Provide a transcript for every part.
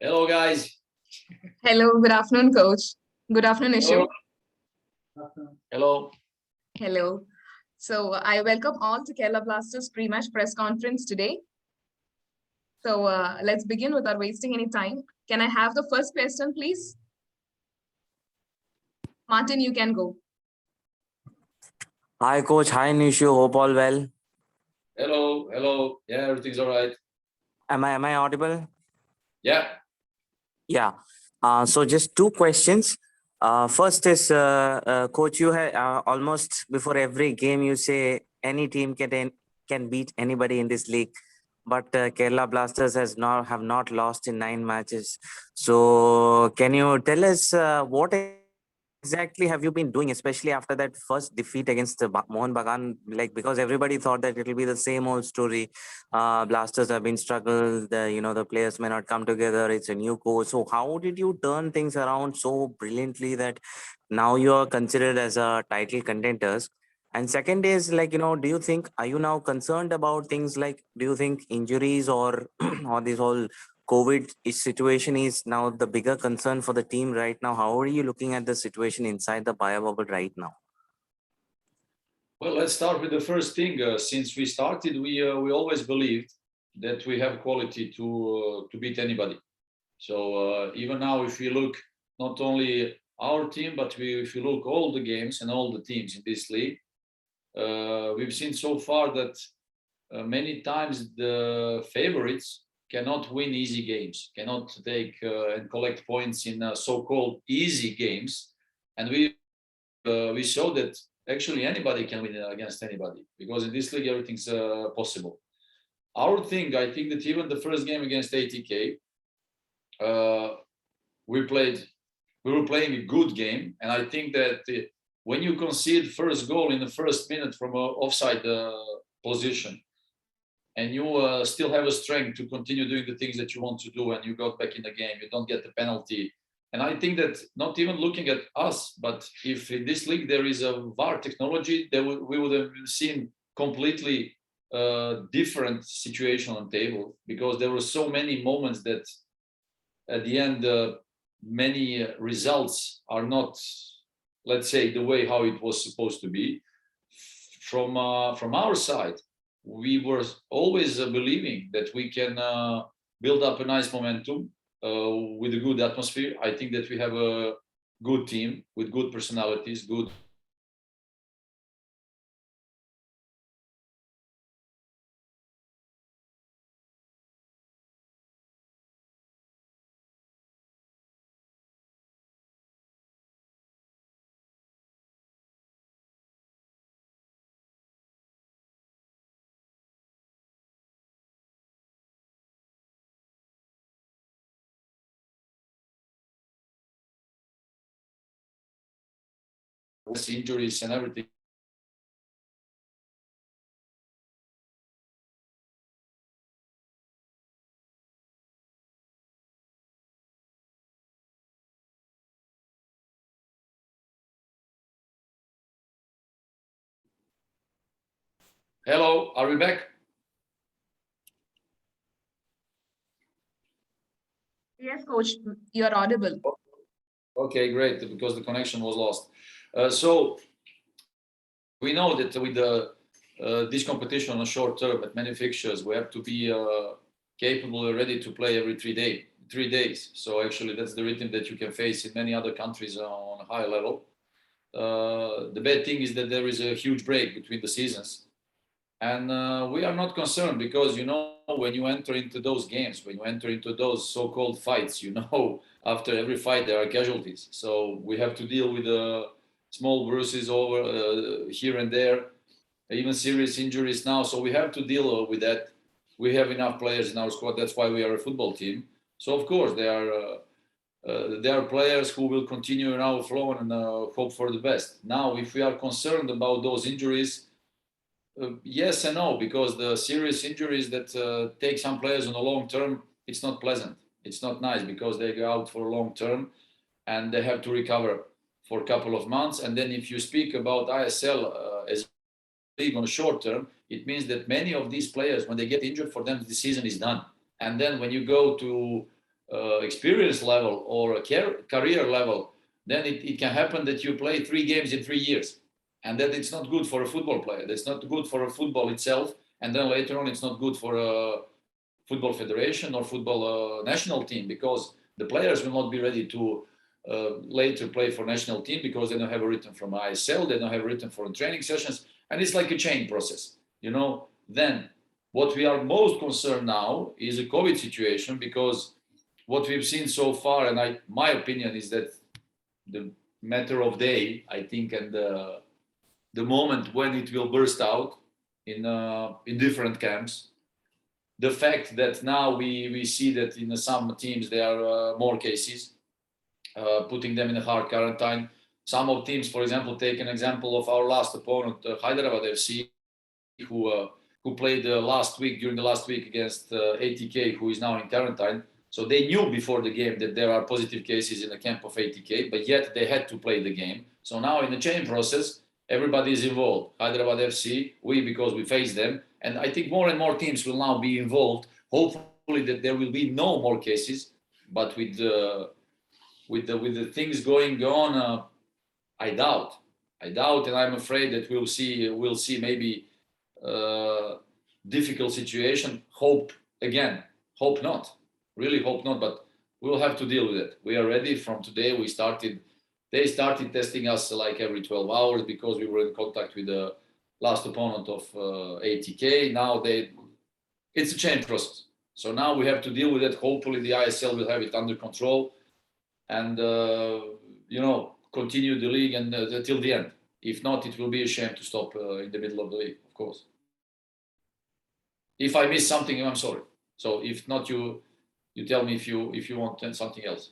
Hello, guys. Hello, good afternoon, coach. Good afternoon, Hello. Ishu. Hello. Hello. So I welcome all to Kerala Blasters pre-match press conference today. So let's begin without wasting any time. Can I have the first question, please? Martin, you can go. Hi, coach. Hi, Nishu. Hope all well. Hello. Hello. Yeah, everything's all right. Am I audible? Yeah. Yeah. So just two questions. First is, coach, you had almost before every game you say any team can beat anybody in this league, but Kerala Blasters have not lost in 9 matches. So can you tell us what exactly have you been doing, especially after that first defeat against the Mohun Bagan? Like, because everybody thought that it will be the same old story. Blasters have been struggled. The players may not come together. It's a new coach. So how did you turn things around so brilliantly that now you are considered as a title contenders? And second is, like, do you think, are you now concerned about things like, do you think injuries or or this whole situation is now the bigger concern for the team right now? How are you looking at the situation inside the bio bubble right now? Well, let's start with the first thing. Since we started, we always believed that we have quality to beat anybody. So even now, if you look not only our team, but if you look all the games and all the teams in this league, we've seen so far that many times the favorites cannot win easy games, cannot take and collect points in so-called easy games, and we show that actually anybody can win against anybody because in this league everything's possible. Our thing, I think that even the first game against ATK, uh, we were playing a good game, and I think that when you concede first goal in the first minute from an offside position, and you still have a strength to continue doing the things that you want to do, and you got back in the game, you don't get the penalty. And I think that not even looking at us, but if in this league there is a VAR technology, we would have seen completely different situation on table, because there were so many moments that at the end many results are not, let's say, the way how it was supposed to be. From our side, we were always believing that we can build up a nice momentum with a good atmosphere. I think that we have a good team with good personalities, good. Injuries and everything. Hello, are we back? Yes, coach, you're audible. Okay, great, because the connection was lost. So we know that with this competition on a short term at many fixtures, we have to be capable and ready to play every 3 days. So actually, that's the rhythm that you can face in many other countries on a high level. The bad thing is that there is a huge break between the seasons, and we are not concerned, because when you enter into those games, when you enter into those so-called fights, after every fight there are casualties. So we have to deal with small bruises over here and there, even serious injuries now. So we have to deal with that. We have enough players in our squad. That's why we are a football team. So of course there are players who will continue in our flow and hope for the best. Now, if we are concerned about those injuries, yes and no, because the serious injuries that take some players on the long term, it's not pleasant. It's not nice, because they go out for a long term and they have to recover for a couple of months. And then if you speak about ISL as a league on a short term, it means that many of these players, when they get injured, for them the season is done. And then when you go to experience level or a career level, then it can happen that you play 3 games in 3 years, and that it's not good for a football player. That's not good for a football itself, and then later on it's not good for a football federation or football national team, because the players will not be ready to later play for national team because they don't have a written from ISL, they don't have a written for training sessions, and it's like a chain process, you know. Then what we are most concerned now is a COVID situation, because what we've seen so far, and my opinion is that the matter of day, I think, and the moment when it will burst out in different camps. The fact that now we see that in some teams there are more cases, putting them in a hard quarantine. Some of teams, for example, take an example of our last opponent, Hyderabad FC, who played last week, during the last week against ATK, who is now in quarantine. So they knew before the game that there are positive cases in the camp of ATK, but yet they had to play the game. So now in the chain process, everybody is involved. Hyderabad FC, we, because we face them. And I think more and more teams will now be involved. Hopefully that there will be no more cases, but with the things going on, I doubt, and I'm afraid that we'll see maybe difficult situation. Hope not, really hope not, but we'll have to deal with it. We are ready from today. They started testing us like every 12 hours because we were in contact with the last opponent of ATK. Now it's a chain process. So now we have to deal with it. Hopefully the ISL will have it under control and, continue the league and till the end. If not, it will be a shame to stop in the middle of the league, of course. If I miss something, I'm sorry. So if not, you tell me if you want something else.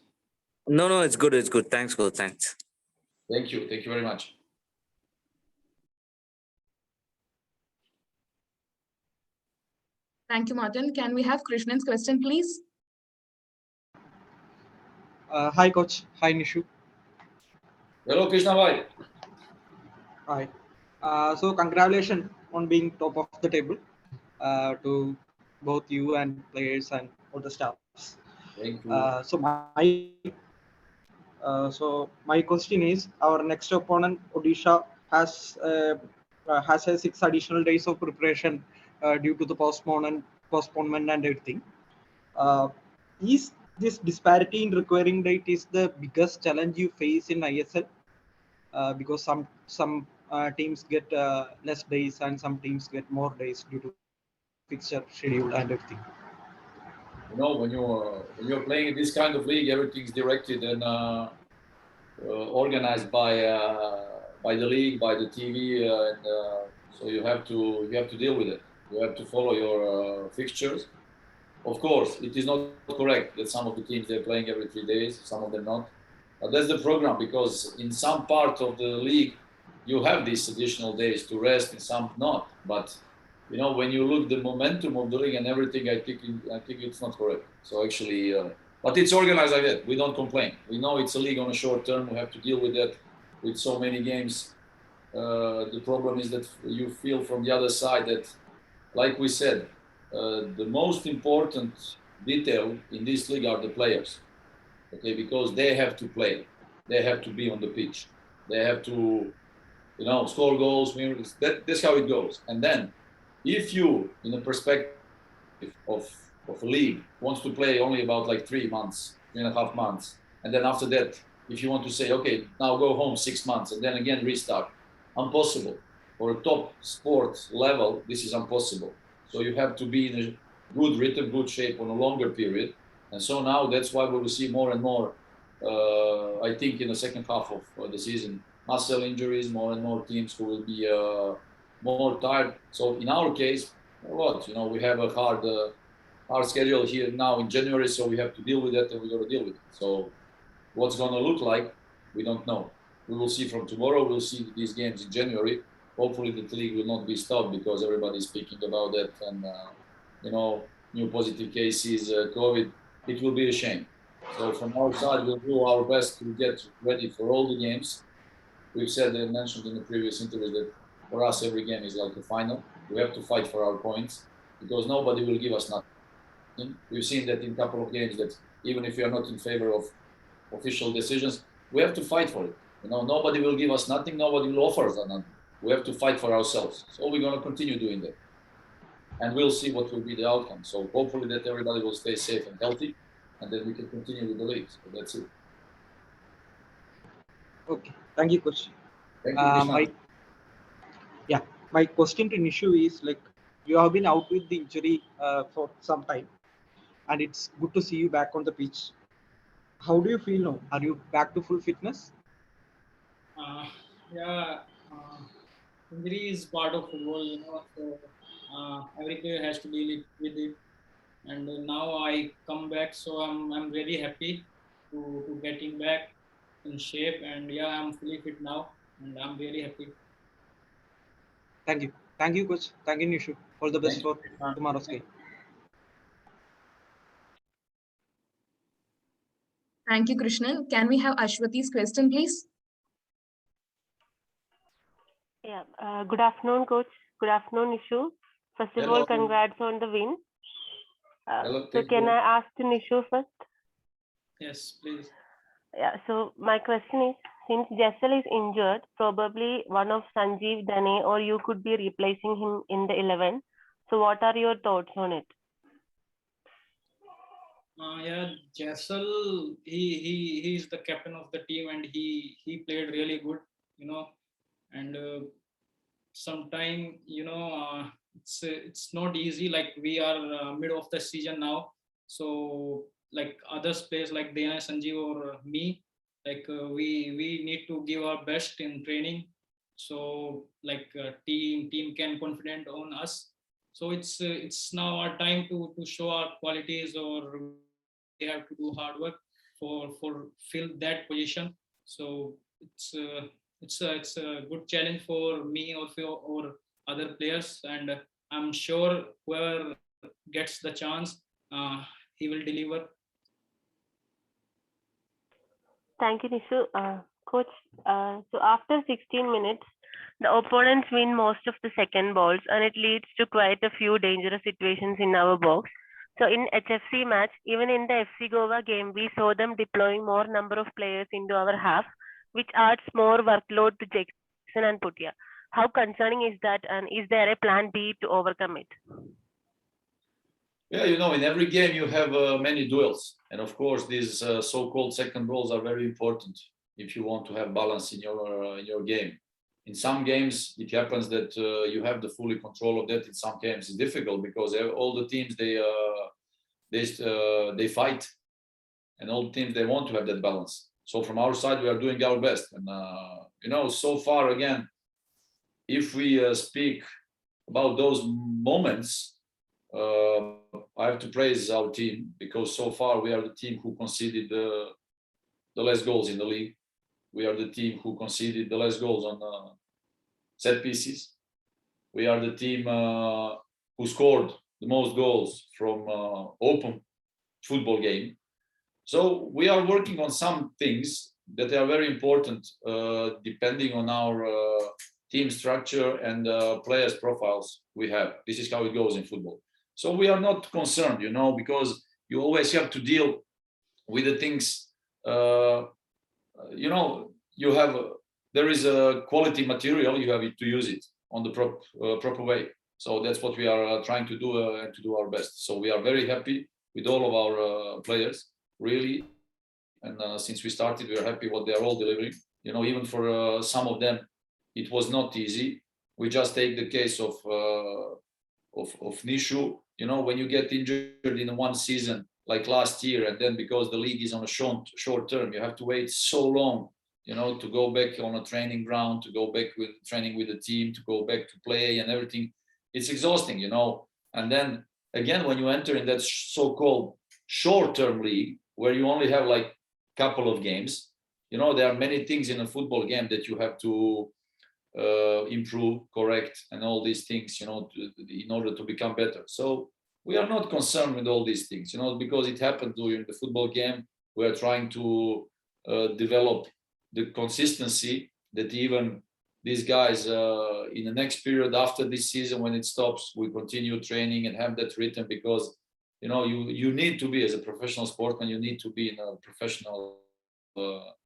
No, it's good. It's good. Thanks, coach. Thanks. Thank you very much. Thank you, Martin. Can we have Krishnan's question, please? Hi, coach. Hi, Nishu. Hello, Krishna bhai. Hi. So congratulations on being top of the table to both you and players and all the staffs. Thank you. So my question is, our next opponent, Odisha, has a 6 additional days of preparation due to the postponement and everything. Is this disparity in requiring date is the biggest challenge you face in ISL? Because some teams get less days and some teams get more days due to fixture schedule and everything. When you're playing in this kind of league, everything's directed and organized by the league, by the TV, and so you have to deal with it. You have to follow your fixtures. Of course, it is not correct that some of the teams they're playing every 3 days, some of them not. But that's the program, because in some part of the league you have these additional days to rest, in some not. But when you look the momentum of the league and everything, I think it's not correct. So actually, but it's organized like that. We don't complain. We know it's a league on a short term. We have to deal with that with so many games. The problem is that you feel from the other side that, like we said, the most important detail in this league are the players. Okay, because they have to play. They have to be on the pitch. They have to, score goals. That's how it goes. And then, if you, in a perspective of a league, wants to play only about like 3 months, 3.5 months, and then after that, if you want to say, okay, now go home 6 months and then again restart, impossible. For a top sports level, this is impossible. So you have to be in a good rhythm, good shape on a longer period. And so now that's why we will see more and more, I think in the second half of the season, muscle injuries, more and more teams who will be more tired. So in our case, we have a hard schedule here now in January, so we have to deal with that and we're going to deal with it. So what's going to look like, we don't know. We will see from tomorrow. We'll see these games in January. Hopefully the league will not be stopped because everybody's speaking about that and, new positive cases, COVID, it will be a shame. So from our side, we'll do our best to get ready for all the games. We've said and mentioned in the previous interview that for us, every game is like a final. We have to fight for our points because nobody will give us nothing. We've seen that in a couple of games that even if we are not in favor of official decisions. We have to fight for it. Nobody will give us nothing. Nobody will offer us nothing. We have to fight for ourselves. So we're going to continue doing that. And we'll see what will be the outcome. So hopefully that everybody will stay safe and healthy, and then we can continue with the league. So that's it. Okay, thank you, coach. Thank you, Krishna. My question to Nishu is like, you have been out with the injury for some time, and it's good to see you back on the pitch. How do you feel now? Are you back to full fitness? Yeah, injury is part of football, so every player has to deal with it. And now I come back, so I'm really happy to getting back in shape. And yeah, I'm fully fit now, and I'm really happy. Thank you, coach. Thank you, Nishu. All the best Thank you. for tomorrow's game. Thank you, Krishnan. Can we have Ashwati's question, please? Yeah, good afternoon, coach. Good afternoon, Nishu. First of all, Hello. congrats on the win. Hello, So thank can you. I ask to Nishu first? Yes, please. Yeah, so my question is, since Jessel is injured, probably one of Sanjeev, Dane, or you could be replacing him in the 11. So what are your thoughts on it? Yeah, Jessel, he's the captain of the team, and he played really good, and sometime it's not easy. Like we are mid of the season now, so like other players like Dana, Sanjeev, or me, like we need to give our best in training, so like team can confident on us. So it's now our time to show our qualities, or we have to do hard work for fill that position. So it's a good challenge for me or other players, and I'm sure whoever gets the chance, he will deliver. Thank you, Nishu. Coach, so after 16 minutes, the opponents win most of the second balls, and it leads to quite a few dangerous situations in our box. So in HFC match, even in the FC Goa game, we saw them deploying more number of players into our half, which adds more workload to Jackson and Putia. How concerning is that, and is there a plan B to overcome it? Yeah, in every game you have many duels, and of course these so-called second balls are very important if you want to have balance in your game. In some games it happens that you have the fully control of that. In some games it's difficult because all the teams they fight, and all the teams they want to have that balance. So from our side we are doing our best, and so far again, if we speak about those moments. I have to praise our team because so far we are the team who conceded the less goals in the league. We are the team who conceded the less goals on set pieces. We are the team who scored the most goals from open football game. So we are working on some things that are very important depending on our team structure and players profiles we have. This is how it goes in football. So we are not concerned, because you always have to deal with the things. There is a quality material. You have to use it on the proper way. So that's what we are trying to do and to do our best. So we are very happy with all of our players, really. And since we started, we are happy what they are all delivering. Even for some of them, it was not easy. We just take the case of Nishu. When you get injured in one season, like last year, and then because the league is on a short term, you have to wait so long, to go back on a training ground, to go back with training with the team, to go back to play and everything. It's exhausting, And then again, when you enter in that so-called short-term league, where you only have like a couple of games, there are many things in a football game that you have to improve, correct, and all these things, in order to become better. So we are not concerned with all these things, because it happened during the football game. We are trying to develop the consistency that even these guys in the next period after this season, when it stops, we continue training and have that written, because you need to be, as a professional sportsman, you need to be in a professional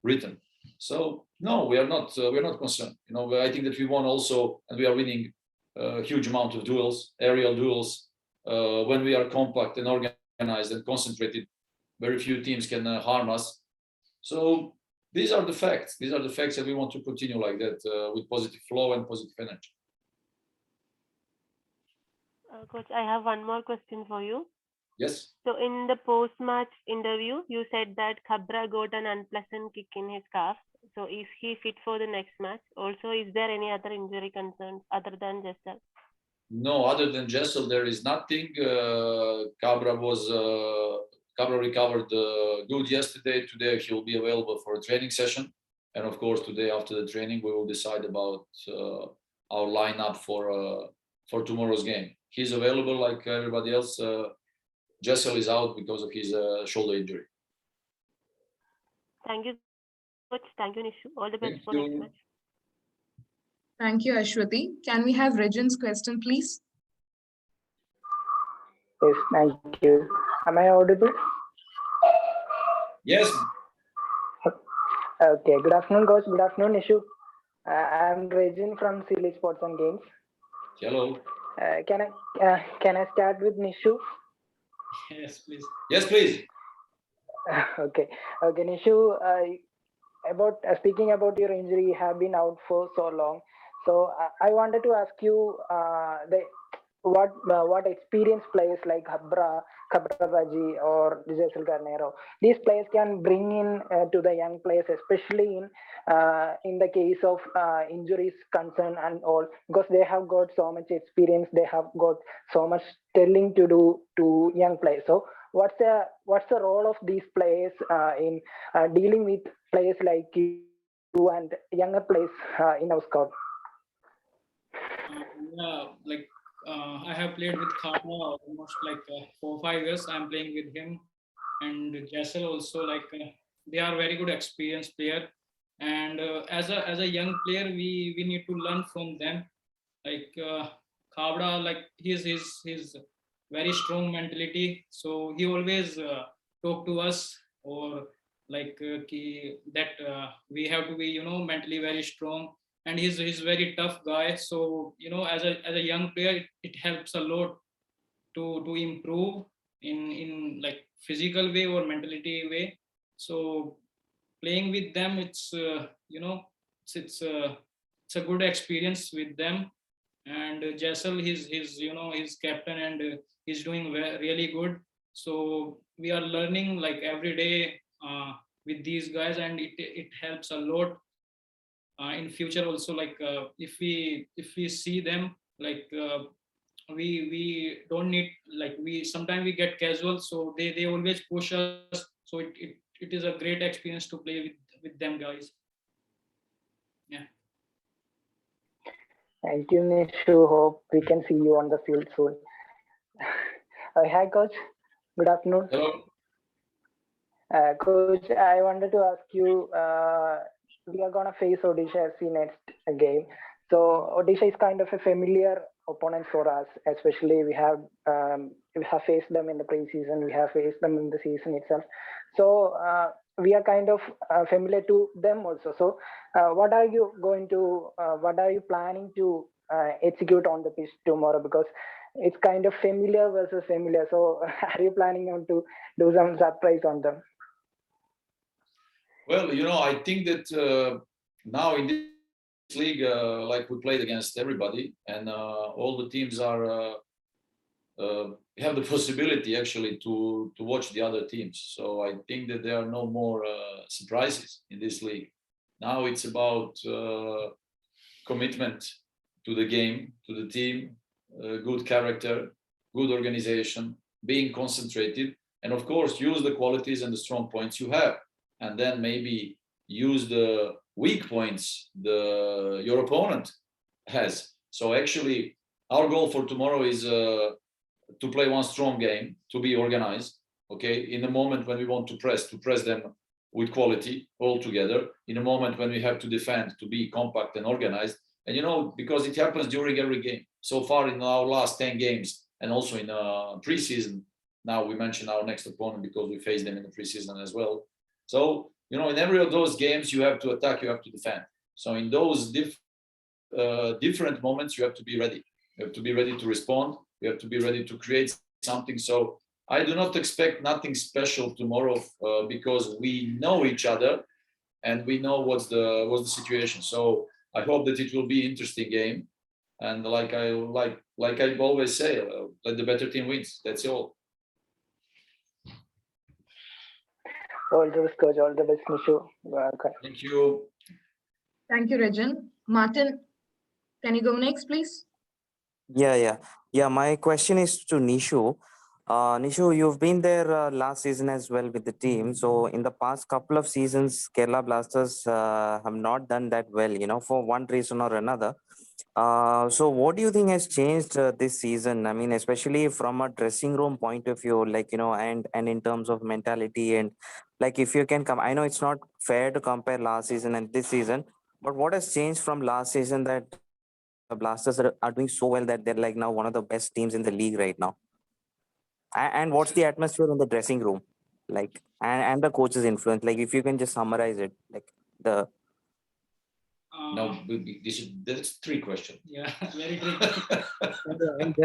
rhythm. So no, we're not concerned. I think that we won also, and we are winning a huge amount of duels, aerial duels. When we are compact and organized and concentrated, very few teams can harm us. So these are the facts. These are the facts, that we want to continue like that, with positive flow and positive energy. Coach, I have one more question for you. Yes. So in the post-match interview, you said that Khabra got an unpleasant kick in his calf. So is he fit for the next match? Also, is there any other injury concerns other than Jessel? No, other than Jessel, there is nothing. Cabra recovered good yesterday. Today he'll be available for a training session, and of course today after the training we will decide about our lineup for tomorrow's game. He's available like everybody else. Jessel is out because of his shoulder injury. Thank you, Coach. Thank you, Nishu. All the best Thank for you. next match. Thank you, Ashwati. Can we have Regin's question, please? Yes, thank you. Am I audible? Yes. Okay. Good afternoon, Coach. Good afternoon, Nishu. I'm Regin from Silly Sports and Games. Hello. Can I start with Nishu? Yes, please. Yes, please. Okay. Nishu, about speaking about your injury, you have been out for so long. So I wanted to ask you what experienced players like Khabra Baji or Jessel Garnero, these players can bring in to the young players, especially in the case of injuries concern and all, because they have got so much experience, they have got so much telling to do to young players. So what's the role of these players in dealing with players like you and younger players in our squad? I have played with Khabra almost like 4 or 5 years. I'm playing with him, and Jessel also. They are very good experienced player, and as a young player, we need to learn from them. Khabra, he's very strong mentality, so he always talk to us, or that we have to be mentally very strong, and he's very tough guy. So as a young player, it helps a lot to improve in like physical way or mentality way. So playing with them, it's it's a good experience with them. And Jessel, he's captain, and he's doing really good. So we are learning like every day with these guys, and it helps a lot in future also. If we see them, we don't need, we sometimes we get casual, so they always push us. So it is a great experience to play with them guys. Yeah. Thank you, Nishu. Hope we can see you on the field soon. Hi, Coach. Good afternoon. Hello. Coach, I wanted to ask you, we are going to face Odisha FC next game. So Odisha is kind of a familiar opponent for us, especially we have faced them in the preseason, we have faced them in the season itself. So we are kind of familiar to them also. So what are you planning to execute on the pitch tomorrow? Because it's kind of familiar versus familiar. So are you planning on to do some surprise on them? Well, I think that now in this league, like we played against everybody, and all the teams are have the possibility actually to watch the other teams. So I think that there are no more surprises in this league. Now it's about commitment to the game, to the team, good character, good organization, being concentrated, and of course use the qualities and the strong points you have, and then maybe use the weak points your opponent has. So actually our goal for tomorrow is to play one strong game, to be organized, okay? In the moment when we want to press them with quality all together. In a moment when we have to defend, to be compact and organized. And because it happens during every game. So far in our last 10 games, and also in preseason, now we mention our next opponent because we face them in the preseason as well. So, in every of those games, you have to attack, you have to defend. So in those different moments, you have to be ready. You have to be ready to respond. You have to be ready to create something. So I do not expect nothing special tomorrow because we know each other and we know what's the situation. So I hope that it will be an interesting game. And like I always say, let the better team wins. That's all. All the best, coach. All the best, Nishu. Okay. Thank you. Thank you, Regin. Martin, can you go next, please? Yeah. My question is to Nishu. Nishu, you've been there last season as well with the team. So in the past couple of seasons, Kerala Blasters have not done that well, for one reason or another. So what do you think has changed this season? I mean, especially from a dressing room point of view, and in terms of mentality and if you can come, I know it's not fair to compare last season and this season, but what has changed from last season that Blasters are doing so well that they're now one of the best teams in the league right now? And what's the atmosphere in the dressing room and the coach's influence? If you can just summarize it, the No, that's three questions. Yeah, very tricky. and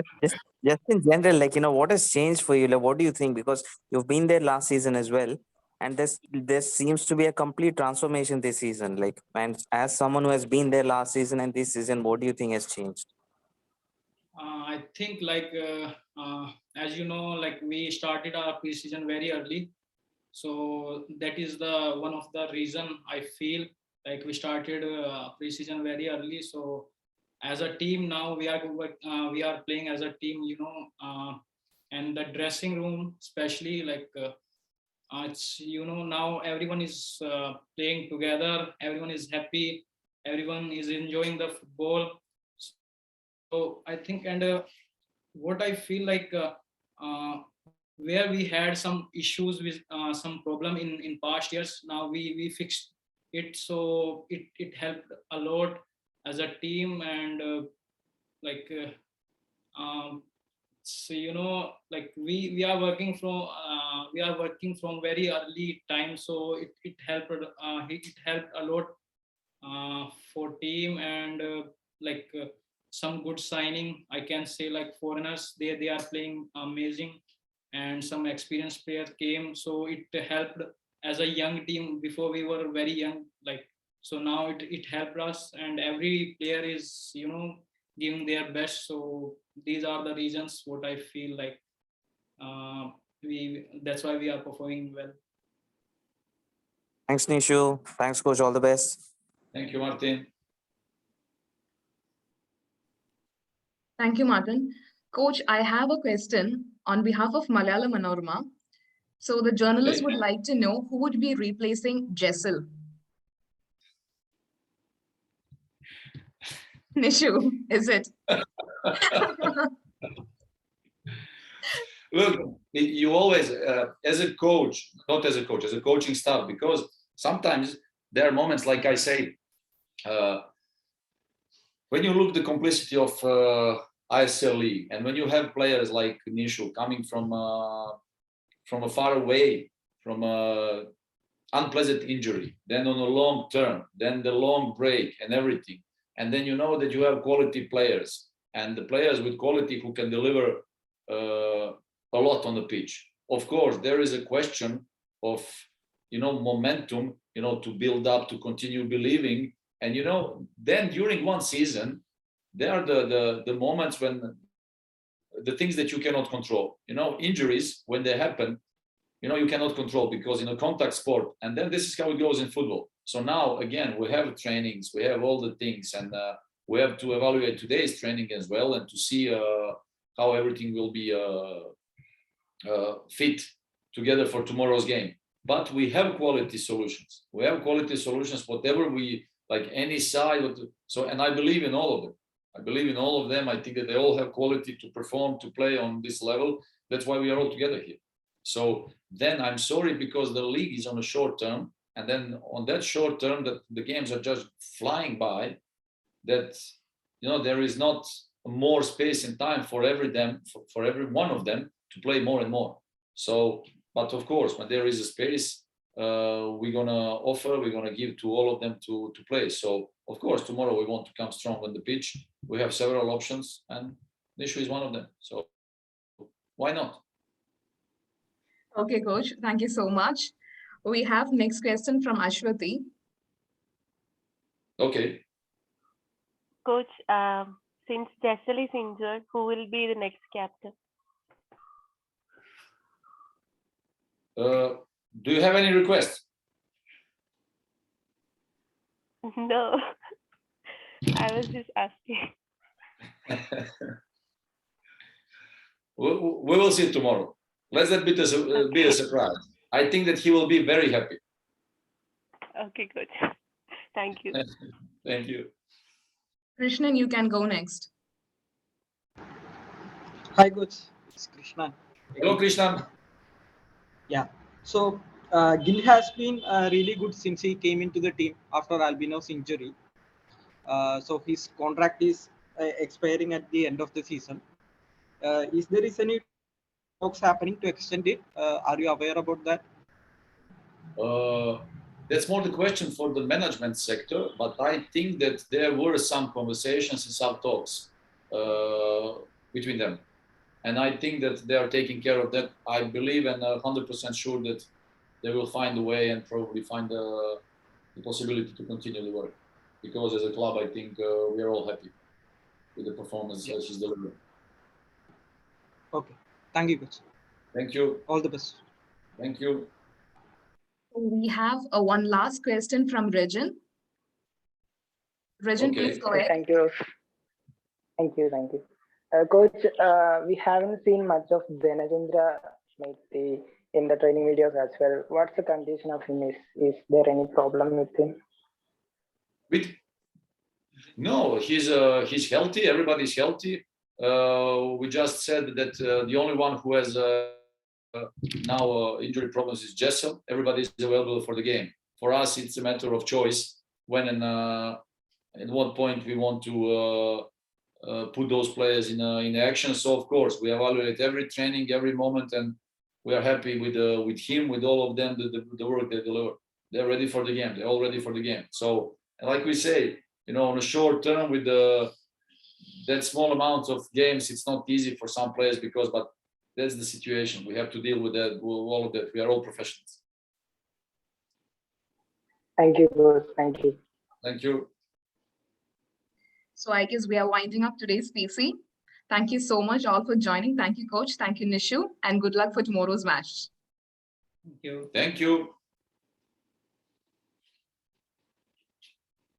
just in general, what has changed for you? What do you think? Because you've been there last season as well, and this seems to be a complete transformation this season. And as someone who has been there last season and this season, what do you think has changed? I think as you know, we started our preseason very early. So that is the one of the reason I feel we started preseason very early. So as a team now we are playing as a team, and the dressing room especially it's now everyone is playing together, everyone is happy, everyone is enjoying the football. So I think what I feel where we had some issues with some problem in past years, now we fixed it. So it helped a lot as a team. And so we are working from very early time. So it helped a lot for team. And some good signing, I can say, foreigners, they are playing amazing, and some experienced players came. So it helped as a young team. Before we were very young, so now it helped us, and every player is giving their best. So these are the reasons what I feel that's why we are performing well. Thanks, Nishu. Thanks, coach. All the best. Thank you, Martin. Thank you, Martin. Coach, I have a question on behalf of Malayalam Manorama. So the journalist would like to know who would be replacing Jessel. Nishu, is it? Look, you always, as a coach, not as a coach, as a coaching staff, because sometimes there are moments, like I say, when you look the complicity of ISL League, and when you have players like Nishu coming from a far away, from a unpleasant injury, then on a long term, then the long break and everything, and then you know that you have quality players, and the players with quality who can deliver a lot on the pitch. Of course, there is a question of momentum, to build up, to continue believing, and then during one season, there are the moments when the things that you cannot control. Injuries, when they happen, you cannot control, because in a contact sport, and then this is how it goes in football. So now again, we have trainings, we have all the things, and we have to evaluate today's training as well, and to see how everything will be fit together for tomorrow's game. But we have quality solutions. We have quality solutions, whatever we like, any side. So, and I believe in all of them. I believe in all of them. I think that they all have quality to perform, to play on this level. That's why we are all together here. So then I'm sorry, because the league is on a short term, and then on that short term, that the games are just flying by, that there is not more space and time for every one of them to play more and more. So, but of course, when there is a space, we're gonna give to all of them to play. So of course, tomorrow we want to come strong on the pitch. We have several options, and Nishu is one of them. So why not? Okay, coach. Thank you so much. We have next question from Ashwati. Okay. Coach, since Jessel is injured, who will be the next captain? Do you have any requests? No, I was just asking. We will see tomorrow. Let that be a surprise. I think that he will be very happy. Okay, coach. Thank you. Thank you. Krishnan, you can go next. Hi, coach. It's Krishna. Hello, Krishnan. Yeah. So Gil has been really good since he came into the team after Albino's injury. So his contract is expiring at the end of the season. Is there any talks happening to extend it? Are you aware about that? That's more the question for the management sector, but I think that there were some conversations and some talks between them. And I think that they are taking care of that. I believe and 100% sure that they will find a way and probably find the possibility to continue the work. Because as a club, I think we are all happy with the performance that she's delivering. Okay. Thank you, coach. Thank you. All the best. Thank you. We have one last question from Regin. Regin, Okay. please go ahead. Thank you. Thank you. Thank you. Coach, we haven't seen much of Dhanajendra in the training videos as well. What's the condition of him? Is there any problem with him? No, he's healthy. Everybody's healthy. We just said that the only one who has now injury problems is Jessel. Everybody is available for the game. For us, it's a matter of choice when and at what point we want to put those players in action. So of course, we evaluate every training, every moment, and we are happy with him, with all of them, the work they deliver. They're ready for the game. They're all ready for the game. So, like we say, on a short term with that small amount of games, it's not easy for some players but that's the situation. We have to deal with that, with all of that. We are all professionals. Thank you, Coach. Thank you. Thank you. So I guess we are winding up today's PC. Thank you so much all for joining. Thank you, coach. Thank you, Nishu. And good luck for tomorrow's match. Thank you. Thank you.